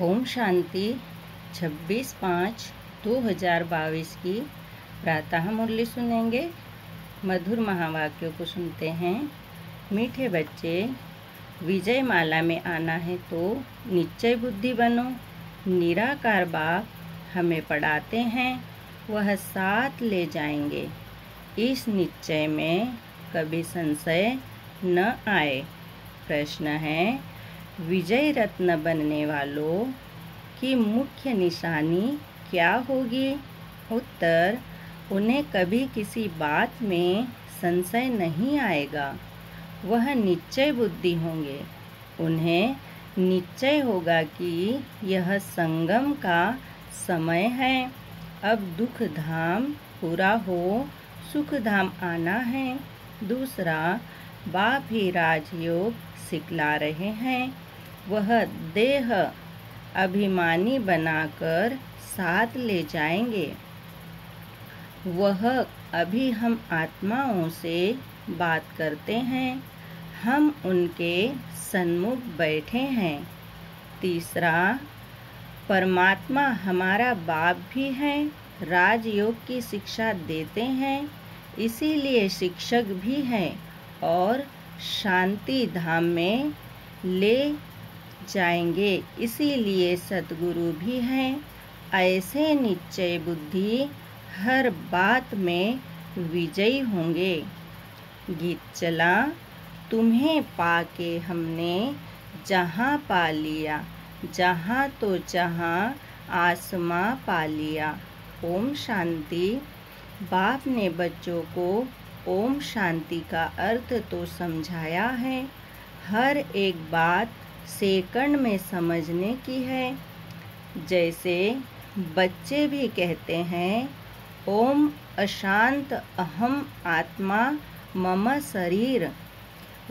ओम शांति 26/5/2022 की प्रातः मुरली सुनेंगे। मधुर महावाक्यों को सुनते हैं। मीठे बच्चे, विजय माला में आना है तो निश्चय बुद्धि बनो। निराकार बाप हमें पढ़ाते हैं, वह साथ ले जाएंगे। इस निश्चय में कभी संशय न आए। प्रश्न है, विजय रत्न बनने वालों की मुख्य निशानी क्या होगी? उत्तर, उन्हें कभी किसी बात में संशय नहीं आएगा। वह निश्चय बुद्धि होंगे। उन्हें निश्चय होगा कि यह संगम का समय है। अब दुख धाम पूरा हो, सुख धाम आना है। दूसरा, बाप ही राजयोग सिखला रहे हैं। वह देह अभिमानी बनाकर साथ ले जाएंगे। वह अभी हम आत्माओं से बात करते हैं, हम उनके सन्मुख बैठे हैं। तीसरा, परमात्मा हमारा बाप भी है, राजयोग की शिक्षा देते हैं, इसीलिए शिक्षक भी हैं और शांति धाम में ले जाएंगे, इसीलिए सतगुरु भी हैं। ऐसे निश्चय बुद्धि हर बात में विजयी होंगे। गीत चला, तुम्हें पाके हमने जहाँ पा लिया, जहाँ तो जहाँ आसमां पा लिया। ओम शांति। बाप ने बच्चों को ओम शांति का अर्थ तो समझाया है। हर एक बात सेकंड में समझने की है। जैसे बच्चे भी कहते हैं, ओम अशांत अहम आत्मा मम शरीर,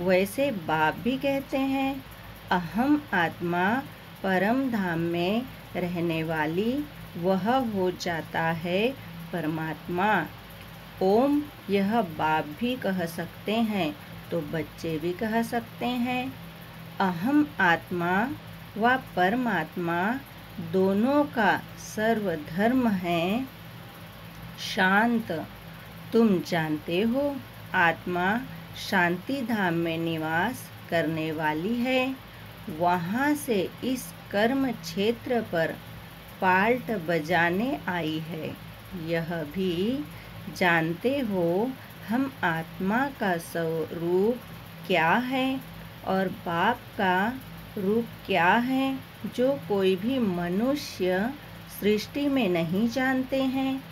वैसे बाप भी कहते हैं, अहम आत्मा परम धाम में रहने वाली, वह हो जाता है परमात्मा। ओम यह बाप भी कह सकते हैं तो बच्चे भी कह सकते हैं। अहम आत्मा व परमात्मा दोनों का सर्वधर्म है शांत। तुम जानते हो, आत्मा शांति धाम में निवास करने वाली है। वहाँ से इस कर्म क्षेत्र पर पाल्ट बजाने आई है। यह भी जानते हो, हम आत्मा का स्वरूप क्या है और बाप का रूप क्या है, जो कोई भी मनुष्य सृष्टि में नहीं जानते हैं।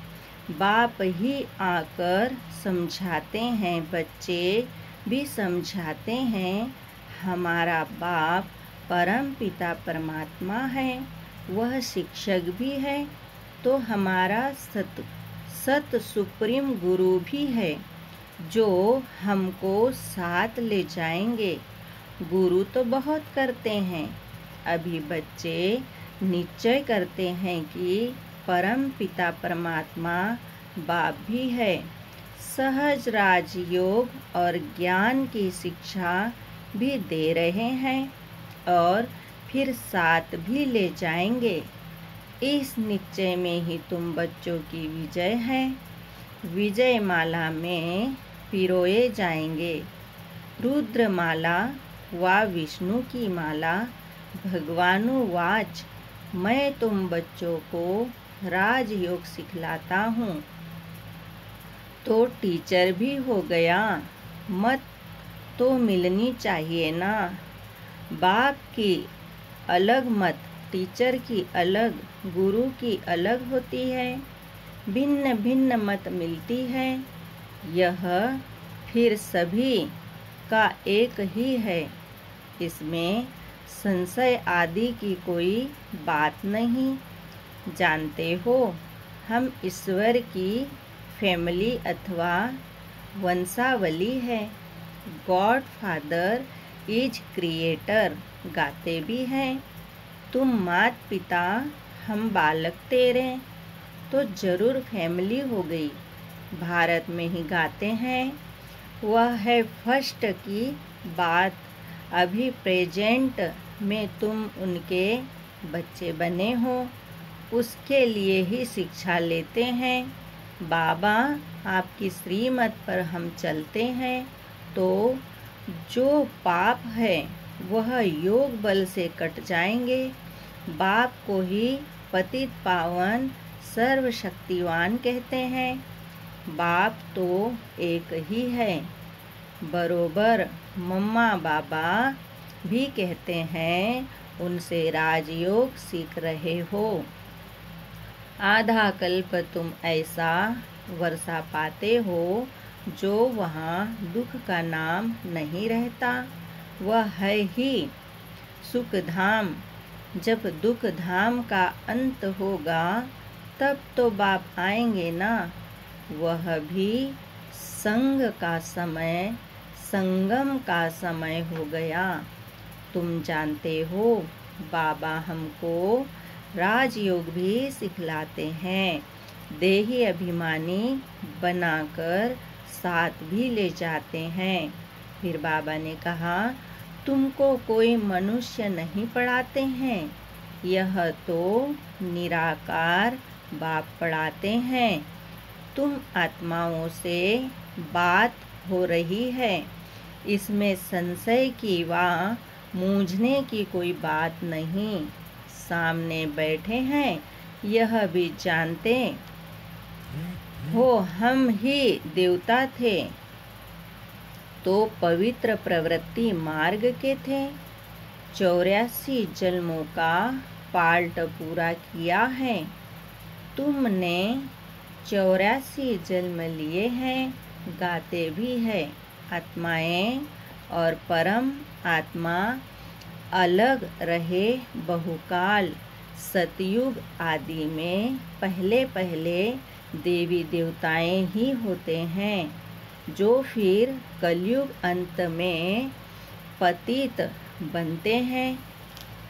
बाप ही आकर समझाते हैं, बच्चे भी समझाते हैं। हमारा बाप परम पिता परमात्मा है, वह शिक्षक भी है, तो हमारा सत सुप्रीम गुरु भी है, जो हमको साथ ले जाएंगे। गुरु तो बहुत करते हैं, अभी बच्चे निश्चय करते हैं कि परम पिता परमात्मा बाप भी है। सहज राजयोग और ज्ञान की शिक्षा भी दे रहे हैं और फिर साथ भी ले जाएंगे। इस निश्चय में ही तुम बच्चों की विजय है। विजय माला में पिरोए जाएंगे। रुद्र माला व विष्णु की माला। भगवानुवाच, मैं तुम बच्चों को राजयोग सिखलाता हूँ तो टीचर भी हो गया। मत तो मिलनी चाहिए ना। बाप की अलग मत, टीचर की अलग, गुरु की अलग होती है। भिन्न भिन्न मत मिलती है। यह फिर सभी का एक ही है। इसमें संशय आदि की कोई बात नहीं। जानते हो, हम ईश्वर की फैमिली अथवा वंशावली है। गॉड फादर इज क्रिएटर गाते भी हैं। तुम मात पिता, हम बालक तेरे, तो जरूर फैमिली हो गई। भारत में ही गाते हैं। वह है फर्स्ट की बात। अभी प्रेजेंट में तुम उनके बच्चे बने हो उसके लिए ही शिक्षा लेते हैं। बाबा आपकी श्रीमत पर हम चलते हैं तो जो पाप है वह योग बल से कट जाएंगे। बाप को ही पतित पावन सर्वशक्तिवान कहते हैं। बाप तो एक ही है। बरोबर मम्मा बाबा भी कहते हैं उनसे राजयोग सीख रहे हो। आधा कल्प तुम ऐसा वर्षा पाते हो जो वहाँ दुख का नाम नहीं रहता, वह है ही सुख धाम। जब दुख धाम का अंत होगा तब तो बाप आएंगे ना। वह भी संगम का समय हो गया। तुम जानते हो बाबा हमको राजयोग भी सिखलाते हैं। देही अभिमानी बनाकर साथ भी ले जाते हैं। फिर बाबा ने कहा तुमको कोई मनुष्य नहीं पढ़ाते हैं, यह तो निराकार बाप पढ़ाते हैं। तुम आत्माओं से बात हो रही है, इसमें संशय की व मूझने की कोई बात नहीं। सामने बैठे हैं यह भी जानते हो हम ही देवता थे तो पवित्र प्रवृत्ति मार्ग के थे। 84 जन्मों का पार्ट पूरा किया है। तुमने 84 जन्म लिए हैं, गाते भी है। आत्माएं और परम आत्मा अलग रहे बहुकाल। सतयुग आदि में पहले पहले देवी देवताएं ही होते हैं जो फिर कलयुग अंत में पतित बनते हैं,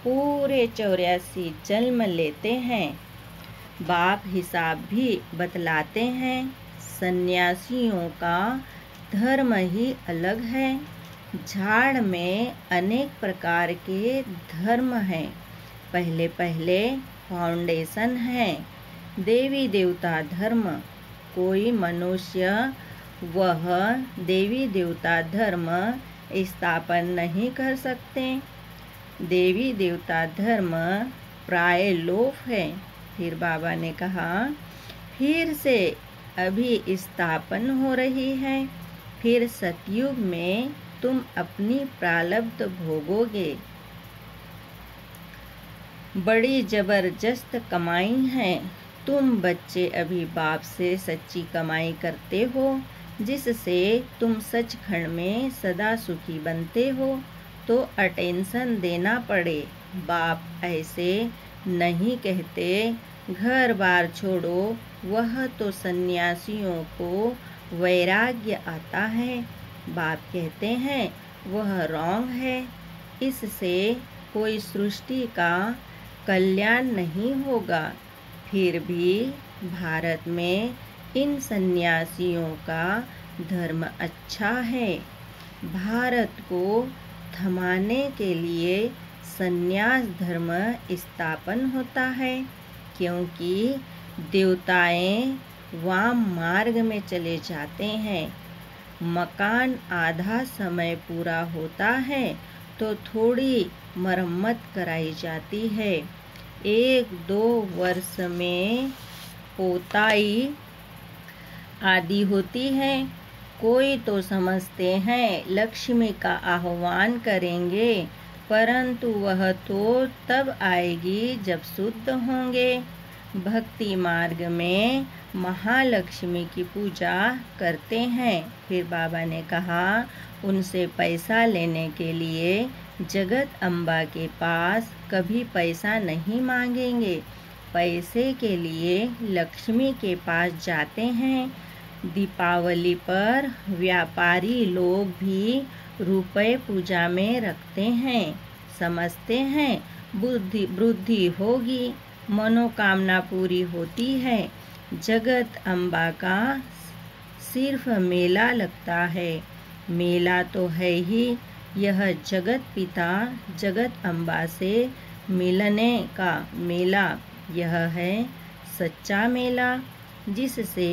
पूरे 84 जन्म लेते हैं। बाप हिसाब भी बतलाते हैं। सन्यासियों का धर्म ही अलग है। झाड़ में अनेक प्रकार के धर्म हैं। पहले पहले फाउंडेशन है देवी देवता धर्म। कोई मनुष्य वह देवी देवता धर्म स्थापन नहीं कर सकते। देवी देवता धर्म प्राय लोप है। फिर बाबा ने कहा फिर से अभी स्थापन हो रही है। फिर सतयुग में तुम अपनी प्रारब्ध भोगोगे। बड़ी जबरदस्त कमाई है। तुम बच्चे अभी बाप से सच्ची कमाई करते हो जिससे तुम सचखंड में सदा सुखी बनते हो तो अटेंशन देना पड़े। बाप ऐसे नहीं कहते घर बार छोड़ो, वह तो सन्यासियों को वैराग्य आता है। बाप कहते हैं वह रॉन्ग है, इससे कोई सृष्टि का कल्याण नहीं होगा। फिर भी भारत में इन सन्यासियों का धर्म अच्छा है। भारत को थमाने के लिए सन्यास धर्म स्थापन होता है क्योंकि देवताएं वाम मार्ग में चले जाते हैं। मकान आधा समय पूरा होता है तो थोड़ी मरम्मत कराई जाती है। 1-2 वर्ष में पोताई आदि होती है। कोई तो समझते हैं लक्ष्मी का आह्वान करेंगे, परंतु वह तो तब आएगी जब शुद्ध होंगे। भक्ति मार्ग में महालक्ष्मी की पूजा करते हैं। फिर बाबा ने कहा उनसे पैसा लेने के लिए जगत अम्बा के पास कभी पैसा नहीं मांगेंगे। पैसे के लिए लक्ष्मी के पास जाते हैं। दीपावली पर व्यापारी लोग भी रुपए पूजा में रखते हैं। समझते हैं वृद्धि होगी, मनोकामना पूरी होती है। जगत अम्बा का सिर्फ मेला लगता है। मेला तो है ही, यह जगत पिता जगत अम्बा से मिलने का मेला यह है सच्चा मेला जिससे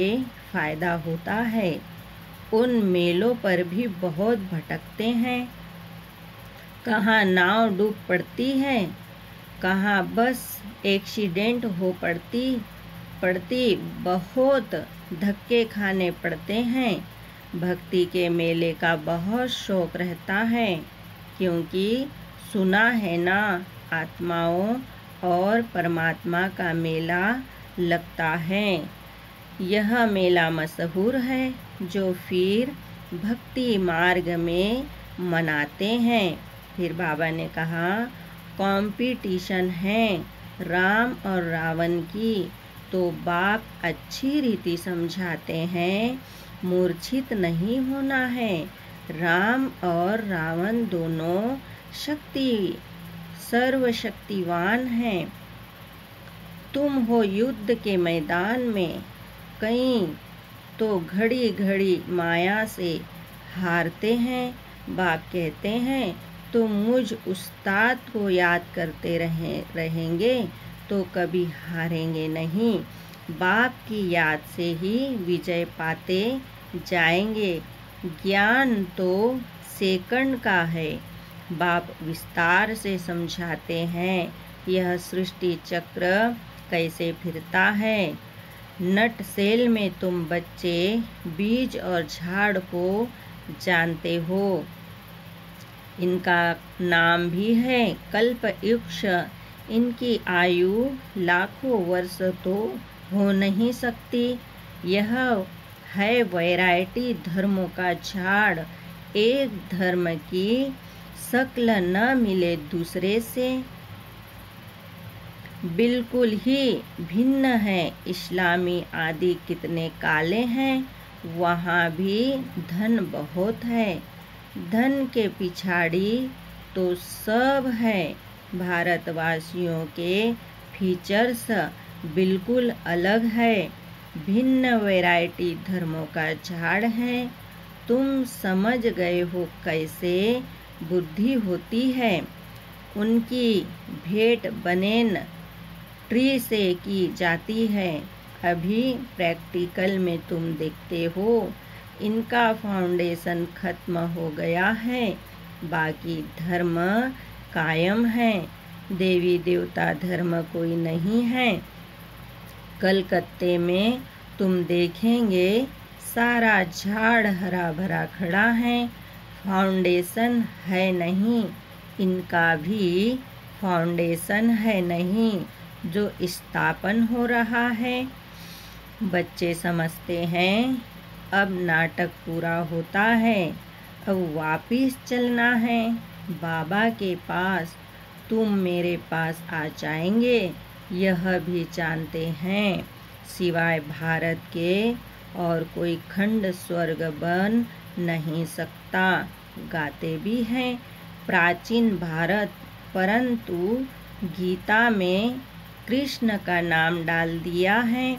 फायदा होता है। उन मेलों पर भी बहुत भटकते हैं। कहाँ नाव डूब पड़ती है, कहाँ बस एक्सीडेंट हो पड़ती बहुत धक्के खाने पड़ते हैं। भक्ति के मेले का बहुत शौक रहता है, क्योंकि सुना है ना, आत्माओं और परमात्मा का मेला लगता है। यह मेला मशहूर है जो फिर भक्ति मार्ग में मनाते हैं। फिर बाबा ने कहा, कंपटीशन है राम और रावण की, तो बाप अच्छी रीति समझाते हैं, मूर्छित नहीं होना है। राम और रावण दोनों सर्वशक्तिवान हैं। तुम हो युद्ध के मैदान में, कहीं तो घड़ी घड़ी माया से हारते हैं। बाप कहते हैं, तुम मुझ उस्ताद को याद करते रहेंगे तो कभी हारेंगे नहीं। बाप की याद से ही विजय पाते जाएंगे। ज्ञान तो सेकंड का है। बाप विस्तार से समझाते हैं, यह सृष्टि चक्र कैसे फिरता है। नट सेल में तुम बच्चे बीज और झाड़ को जानते हो। इनका नाम भी है कल्पवृक्ष। इनकी आयु लाखों वर्ष तो हो नहीं सकती। यह है वैरायटी धर्मों का झाड़। एक धर्म की शक्ल न मिले दूसरे से, बिल्कुल ही भिन्न है। इस्लामी आदि कितने काले हैं, वहाँ भी धन बहुत है। धन के पिछाड़ी तो सब है। भारतवासियों के फीचर्स बिल्कुल अलग है। भिन्न वैरायटी धर्मों का झाड़ है। तुम समझ गए हो कैसे बुद्धि होती है। उनकी भेंट बनेन ट्री से की जाती है। अभी प्रैक्टिकल में तुम देखते हो, इनका फाउंडेशन खत्म हो गया है, बाकी धर्म कायम है। देवी देवता धर्म कोई नहीं है। कलकत्ते में तुम देखेंगे सारा झाड़ हरा भरा खड़ा है, फाउंडेशन है नहीं। इनका भी फाउंडेशन है नहीं, जो स्थापन हो रहा है। बच्चे समझते हैं अब नाटक पूरा होता है, अब वापिस चलना है बाबा के पास। तुम मेरे पास आ जाएंगे, यह भी जानते हैं। सिवाय भारत के और कोई खंड स्वर्ग बन नहीं सकता। गाते भी हैं प्राचीन भारत, परंतु गीता में कृष्ण का नाम डाल दिया है।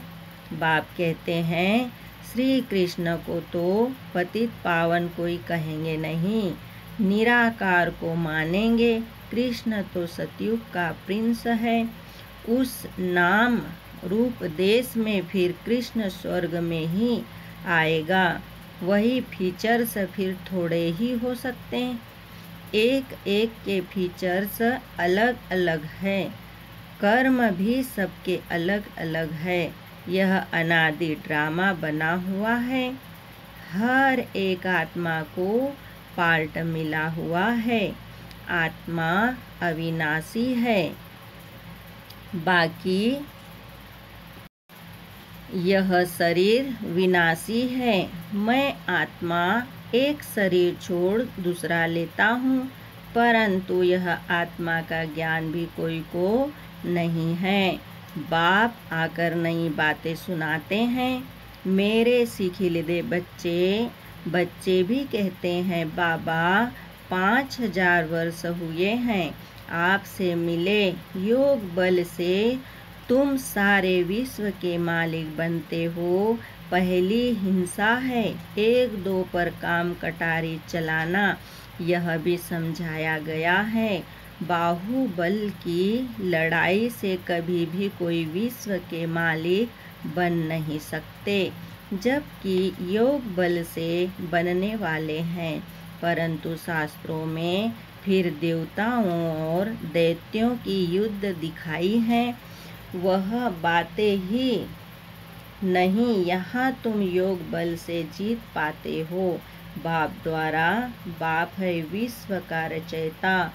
बाप कहते हैं, श्री कृष्ण को तो पतित पावन कोई कहेंगे नहीं, निराकार को मानेंगे। कृष्ण तो सतयुग का प्रिंस है। उस नाम रूप देश में फिर कृष्ण स्वर्ग में ही आएगा। वही फीचर्स फिर थोड़े ही हो सकते हैं। एक एक के फीचर्स अलग अलग है। कर्म भी सबके अलग अलग है। यह अनादि ड्रामा बना हुआ है। हर एक आत्मा को पार्ट मिला हुआ है। आत्मा अविनाशी है, बाकी यह शरीर विनाशी है। मैं आत्मा एक शरीर छोड़ दूसरा लेता हूँ, परंतु यह आत्मा का ज्ञान भी कोई को नहीं है। बाप आकर नई बातें सुनाते हैं। मेरे सिखिलिदे बच्चे भी कहते हैं, बाबा 5000 वर्ष हुए हैं आपसे मिले। योग बल से तुम सारे विश्व के मालिक बनते हो। पहली हिंसा है, एक दो पर काम कटारी चलाना, यह भी समझाया गया है। बाहुबल की लड़ाई से कभी भी कोई विश्व के मालिक बन नहीं सकते, जबकि योग बल से बनने वाले हैं। परंतु शास्त्रों में फिर देवताओं और दैत्यों की युद्ध दिखाई है। वह बातें ही नहीं, यहाँ तुम योग बल से जीत पाते हो। बाप द्वारा, बाप है विश्व का रचयिता,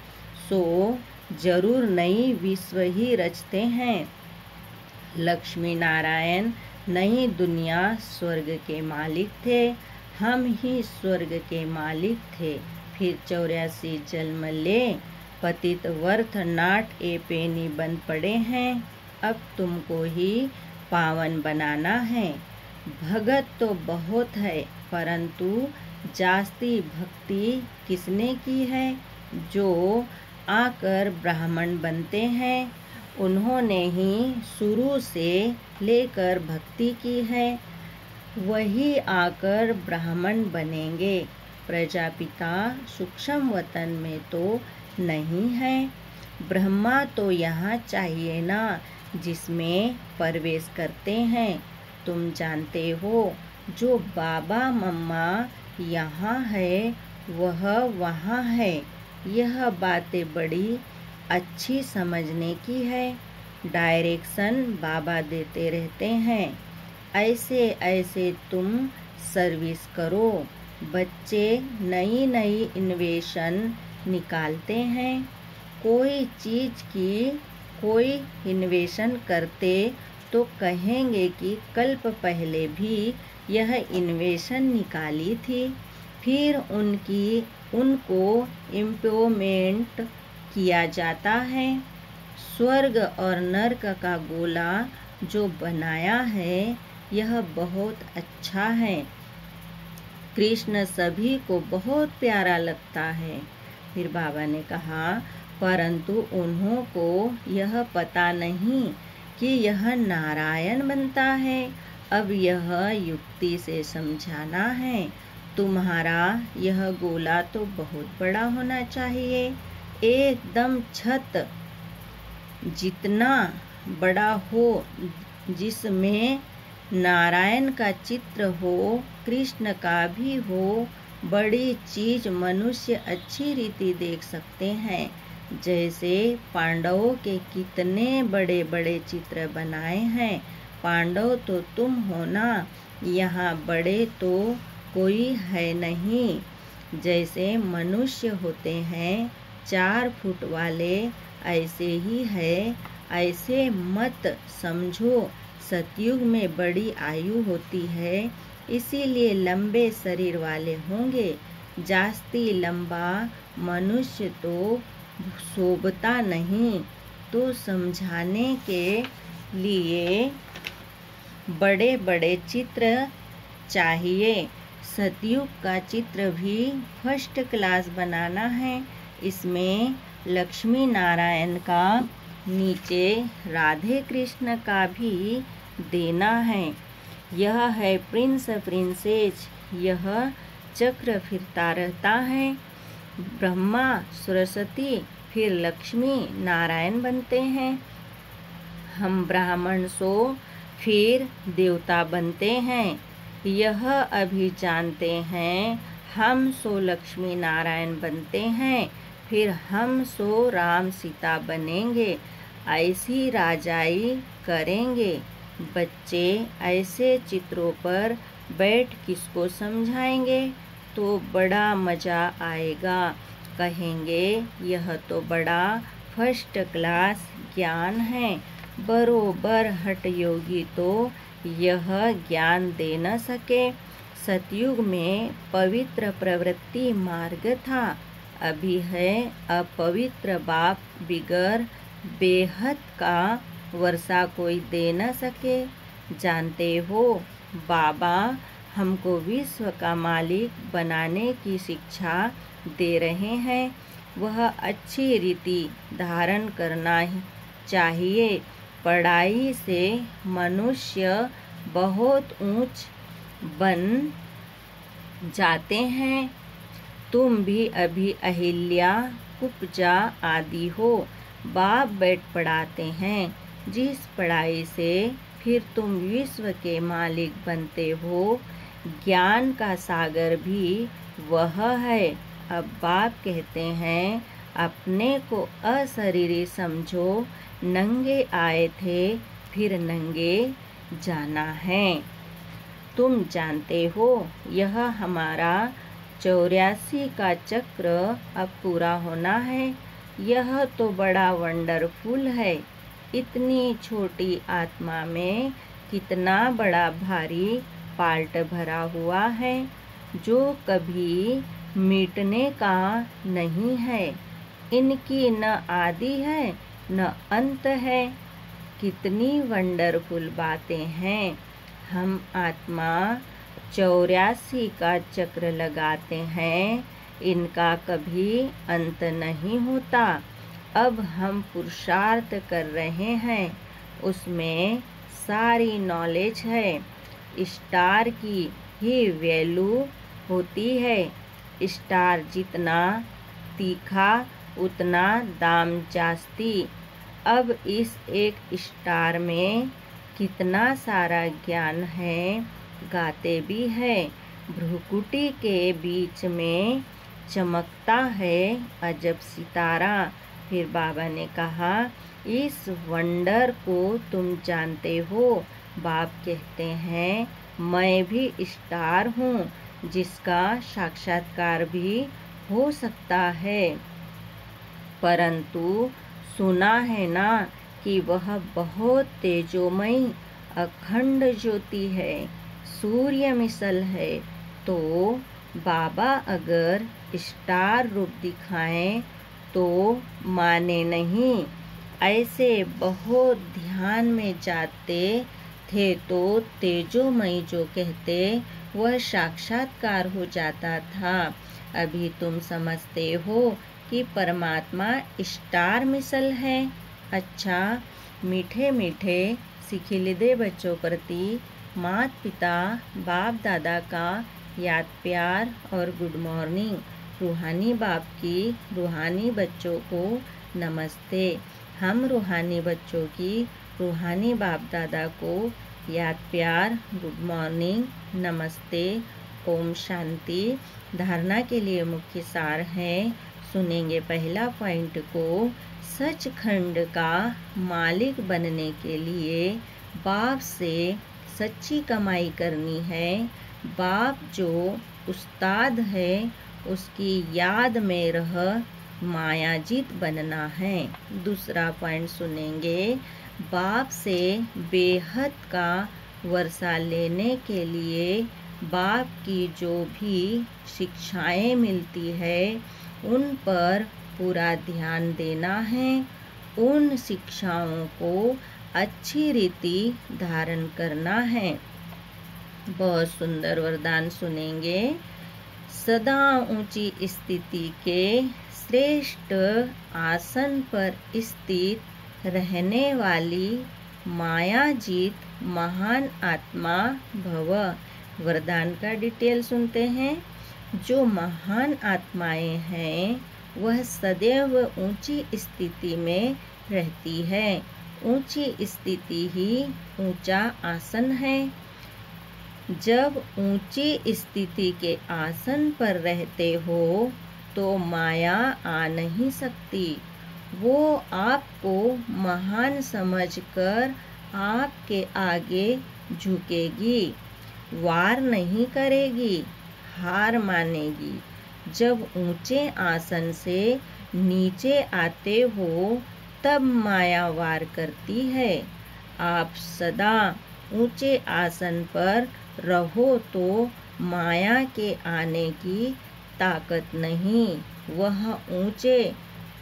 सो जरूर नई विश्व ही रचते हैं। लक्ष्मी नारायण नई दुनिया स्वर्ग के मालिक थे, हम ही स्वर्ग के मालिक थे। फिर 84 जन्म ले पतित वर्थ नाट ए पेनी बन पड़े हैं। अब तुमको ही पावन बनाना है। भगत तो बहुत है, परंतु जास्ती भक्ति किसने की है? जो आकर ब्राह्मण बनते हैं, उन्होंने ही शुरू से लेकर भक्ति की है, वही आकर ब्राह्मण बनेंगे। प्रजापिता सूक्ष्म वतन में तो नहीं है। ब्रह्मा तो यहाँ चाहिए ना, जिसमें प्रवेश करते हैं। तुम जानते हो, जो बाबा मम्मा यहाँ है वह वहाँ है। यह बातें बड़ी अच्छी समझने की है। डायरेक्शन बाबा देते रहते हैं। ऐसे ऐसे तुम सर्विस करो। बच्चे नई नई इन्वेशन निकालते हैं। कोई चीज़ की कोई इन्वेशन करते तो कहेंगे कि कल्प पहले भी यह इन्वेशन निकाली थी, फिर उनको इम्प्लीमेंट किया जाता है। स्वर्ग और नर्क का गोला जो बनाया है, यह बहुत अच्छा है। कृष्ण सभी को बहुत प्यारा लगता है। फिर बाबा ने कहा, परंतु उन्हों को यह पता नहीं कि यह नारायण बनता है। अब यह युक्ति से समझाना है। तुम्हारा यह गोला तो बहुत बड़ा होना चाहिए, एकदम छत जितना बड़ा हो, जिसमें नारायण का चित्र हो, कृष्ण का भी हो। बड़ी चीज मनुष्य अच्छी रीति देख सकते हैं। जैसे पांडवों के कितने बड़े बड़े चित्र बनाए हैं। पांडव तो तुम हो ना, यहाँ बड़े तो कोई है नहीं। जैसे मनुष्य होते हैं 4 फुट वाले, ऐसे ही है। ऐसे मत समझो। सतयुग में बड़ी आयु होती है, इसीलिए लंबे शरीर वाले होंगे। जास्ती लंबा मनुष्य तो शोभता नहीं, तो समझाने के लिए बड़े बड़े चित्र चाहिए। सतयुग का चित्र भी फर्स्ट क्लास बनाना है। इसमें लक्ष्मी नारायण का, नीचे राधे कृष्ण का भी देना है। यह है प्रिंस प्रिंसेस। यह चक्र फिरता रहता है। ब्रह्मा सरस्वती फिर लक्ष्मी नारायण बनते हैं। हम ब्राह्मण सो फिर देवता बनते हैं। यह अभी जानते हैं। हम सो लक्ष्मी नारायण बनते हैं, फिर हम सो राम सीता बनेंगे। ऐसी राजाई करेंगे। बच्चे ऐसे चित्रों पर बैठ किसको समझाएंगे? तो बड़ा मज़ा आएगा। कहेंगे यह तो बड़ा फर्स्ट क्लास ज्ञान है। बरोबर हठ योगी तो यह ज्ञान दे न सके। सतयुग में पवित्र प्रवृत्ति मार्ग था, अभी है अपवित्र। बाप बिगर बेहद का वर्षा कोई दे न सके। जानते हो, बाबा हमको विश्व का मालिक बनाने की शिक्षा दे रहे हैं। वह अच्छी रीति धारण करना चाहिए। पढ़ाई से मनुष्य बहुत ऊंच बन जाते हैं। तुम भी अभी अहिल्या उपजा आदि हो। बाप बैठ पढ़ाते हैं, जिस पढ़ाई से फिर तुम विश्व के मालिक बनते हो। ज्ञान का सागर भी वह है। अब बाप कहते हैं, अपने को अशरीरी समझो, नंगे आए थे फिर नंगे जाना है। तुम जानते हो, यह हमारा 84 का चक्र अब पूरा होना है। यह तो बड़ा वंडरफुल है। इतनी छोटी आत्मा में कितना बड़ा भारी पार्ट भरा हुआ है, जो कभी मिटने का नहीं है। इनकी न आदि है न अंत है। कितनी वंडरफुल बातें हैं। हम आत्मा 84 का चक्र लगाते हैं, इनका कभी अंत नहीं होता। अब हम पुरुषार्थ कर रहे हैं, उसमें सारी नॉलेज है। स्टार की ही वैल्यू होती है। स्टार जितना तीखा उतना दाम जास्ती। अब इस एक स्टार में कितना सारा ज्ञान है, गाते भी है। भ्रुकुटी के बीच में चमकता है अजब सितारा। फिर बाबा ने कहा, इस वंडर को तुम जानते हो। बाप कहते हैं, मैं भी स्टार हूँ, जिसका साक्षात्कार भी हो सकता है। परंतु सुना है ना कि वह बहुत तेजोमयी अखंड ज्योति है, सूर्य मिसल है। तो बाबा अगर स्टार रूप दिखाएं तो माने नहीं। ऐसे बहुत ध्यान में जाते थे तो तेजोमयी जो कहते वह साक्षात्कार हो जाता था। अभी तुम समझते हो कि परमात्मा स्टार मिसल है। अच्छा, मीठे मीठे सिखिलिदे बच्चों प्रति माता पिता बाप दादा का याद प्यार और गुड मॉर्निंग। रूहानी बाप की रूहानी बच्चों को नमस्ते। हम रूहानी बच्चों की रूहानी बाप दादा को याद प्यार, गुड मॉर्निंग, नमस्ते, ओम शांति। धारणा के लिए मुख्य सार है, सुनेंगे पहला पॉइंट को। सचखंड का मालिक बनने के लिए बाप से सच्ची कमाई करनी है। बाप जो उस्ताद है, उसकी याद में रह मायाजीत बनना है। दूसरा पॉइंट सुनेंगे, बाप से बेहद का वर्षा लेने के लिए बाप की जो भी शिक्षाएं मिलती है, उन पर पूरा ध्यान देना है। उन शिक्षाओं को अच्छी रीति धारण करना है। बहुत सुंदर वरदान सुनेंगे। सदा ऊंची स्थिति के श्रेष्ठ आसन पर स्थित रहने वाली मायाजीत महान आत्मा भव। वरदान का डिटेल सुनते हैं। जो महान आत्माएं हैं, वह सदैव ऊंची स्थिति में रहती है। ऊंची स्थिति ही ऊंचा आसन है। जब ऊंची स्थिति के आसन पर रहते हो तो माया आ नहीं सकती। वो आपको महान समझकर आपके आगे झुकेगी, वार नहीं करेगी, हार मानेगी। जब ऊंचे आसन से नीचे आते हो तब माया वार करती है। आप सदा ऊंचे आसन पर रहो तो माया के आने की ताकत नहीं, वह ऊंचे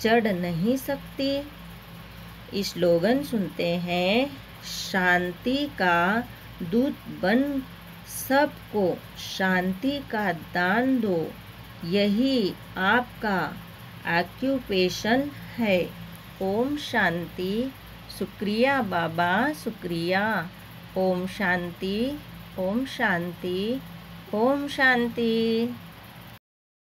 चढ़ नहीं सकती। स्लोगन सुनते हैं, शांति का दूत बन सबको शांति का दान दो। यही आपका ऑक्यूपेशन है। ओम शांति। शुक्रिया बाबा, शुक्रिया। ओम शांति, ओम शांति, ओम शांति।